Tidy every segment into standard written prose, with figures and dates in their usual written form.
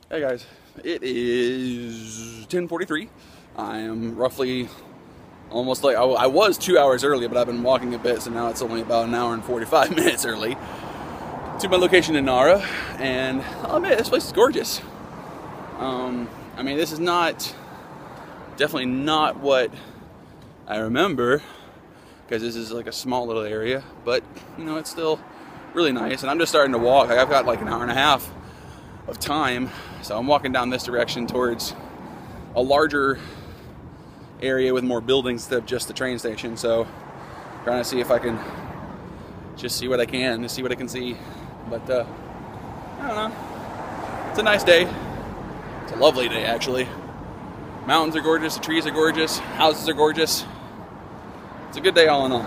Hey guys, it is 10:43. I am roughly almost like I was 2 hours early, but I've been walking a bit, so now it's only about an hour and 45 minutes early to my location in Nara. And I'll admit, this place is gorgeous. I mean, this is definitely not what I remember, because this is like a small little area, but you know, it's still really nice. And I'm just starting to walk. I've got like an hour and a half of time, so I'm walking down this direction towards a larger area with more buildings instead of just the train station. So trying to see if I can just see what I can, see what I can see. But I don't know, it's a nice day. It's a lovely day, actually. Mountains are gorgeous, the trees are gorgeous, houses are gorgeous. It's a good day all in all.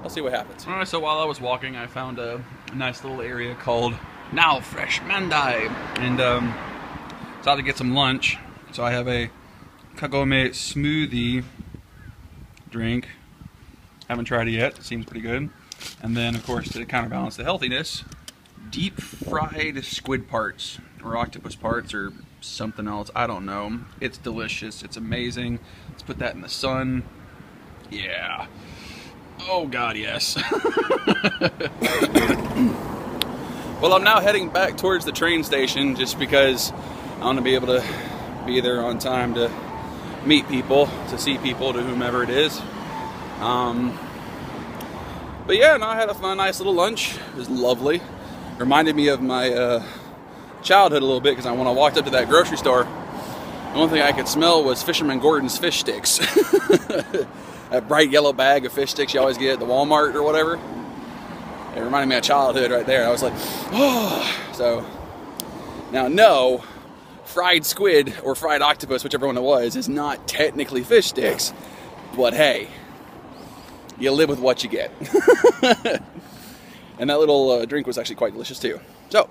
I'll see what happens. All right, so while I was walking, I found a nice little area called Now Fresh Mandai, and so I had to get some lunch. So I have a kagome smoothie drink. Haven't tried it yet. It seems pretty good. And then, of course, to counterbalance the healthiness, deep fried squid parts or octopus parts or something else. I don't know. It's delicious. It's amazing. Let's put that in the sun. Yeah. Oh God, yes. Well, I'm now heading back towards the train station just because I want to be able to be there on time to meet people, to see people, to whomever it is. But yeah, no, I had a nice little lunch. It was lovely. Reminded me of my childhood a little bit, because when I walked up to that grocery store, the one thing I could smell was Fisherman Gordon's fish sticks. That bright yellow bag of fish sticks you always get at the Walmart or whatever. It reminded me of childhood right there. I was like, oh. So now, no, fried squid or fried octopus, whichever one it was, is not technically fish sticks. But hey, you live with what you get. And that little drink was actually quite delicious too. So,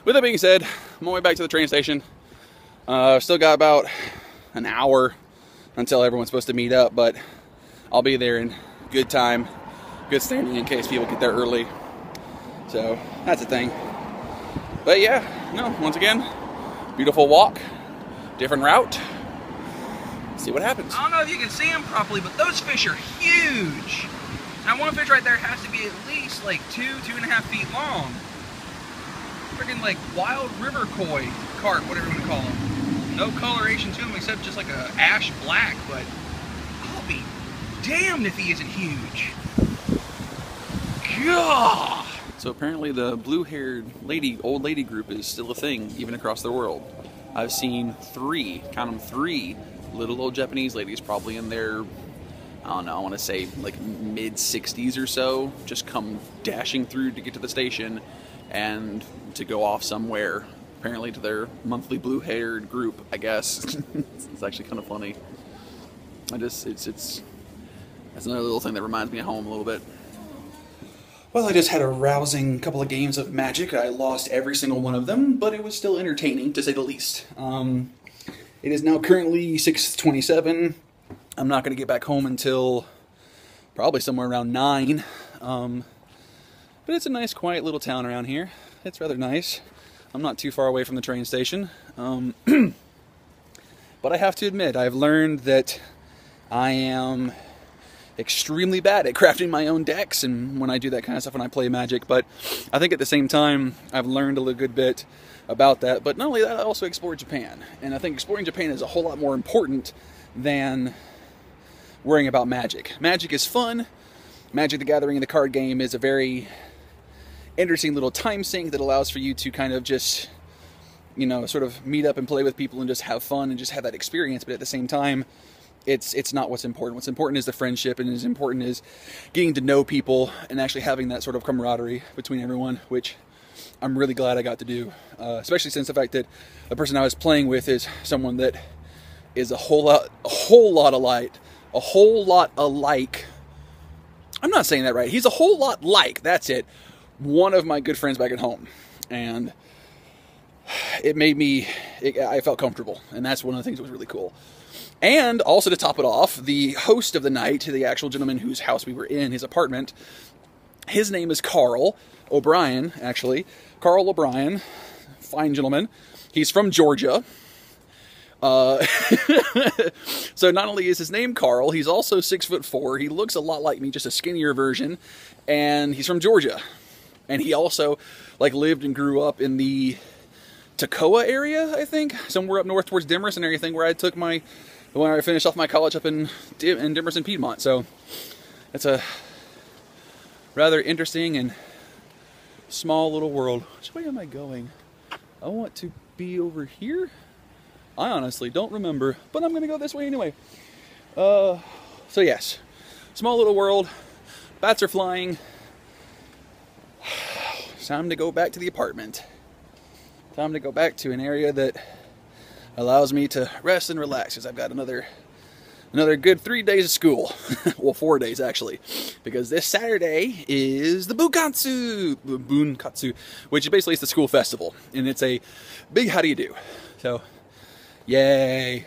with that being said, I'm on my way back to the train station. Still got about an hour until everyone's supposed to meet up, but I'll be there in good time, good standing in case people get there early. So, that's a thing. But yeah, no, once again, beautiful walk, different route. See what happens. I don't know if you can see them properly, but those fish are huge. Now one fish right there has to be at least like 2.5 feet long. Freaking like wild river koi carp, whatever you want to call them. No coloration to them except just like a ash black, but I'll be damned if he isn't huge. God. So apparently the blue-haired old lady group is still a thing, even across the world. I've seen count them, three little old Japanese ladies, probably in their, I don't know, I want to say like mid-60s or so, just come dashing through to get to the station and to go off somewhere, apparently to their monthly blue-haired group, I guess. It's actually kind of funny. That's another little thing that reminds me of home a little bit. Well, I just had a rousing couple of games of Magic. I lost every single one of them, but it was still entertaining, to say the least. It is now currently 6:27. I'm not going to get back home until probably somewhere around 9. But it's a nice, quiet little town around here. It's rather nice. I'm not too far away from the train station. But I have to admit, I've learned that I am extremely bad at crafting my own decks and when I do that kind of stuff when I play Magic. But I think at the same time, I've learned a good bit about that. But not only that, I also explored Japan. And I think exploring Japan is a whole lot more important than worrying about Magic. Magic is fun. Magic the Gathering, the card game, is a very interesting little time sink that allows for you to kind of just, you know, sort of meet up and play with people and just have fun and just have that experience. But at the same time, it's not what's important. What's important is the friendship, and as important is getting to know people and actually having that sort of camaraderie between everyone, which I'm really glad I got to do, especially since the fact that the person I was playing with is someone that is a whole lot alike. I'm not saying that right. He's a whole lot like, that's it, one of my good friends back at home. And I felt comfortable, and that's one of the things that was really cool. And also, to top it off, the host of the night, the actual gentleman whose house we were in, his apartment, his name is Carl O'Brien, actually. Carl O'Brien, fine gentleman. He's from Georgia. So not only is his name Carl, he's also 6'4". He looks a lot like me, just a skinnier version. And he's from Georgia. And he also like lived and grew up in the Toccoa area, I think, somewhere up north towards Demerson and everything, where I took when I finished off my college up in Demerson, Piedmont. So it's a rather interesting and small little world. Which way am I going? I want to be over here. I honestly don't remember, but I'm going to go this way anyway. So yes, small little world. Bats are flying. It's time to go back to the apartment. Time to go back to an area that allows me to rest and relax, because I've got another good 3 days of school. Well, 4 days actually, because this Saturday is the Bunkatsu, which is basically it's the school festival, and it's a big how do you do. So, yay!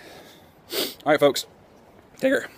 All right, folks, take care.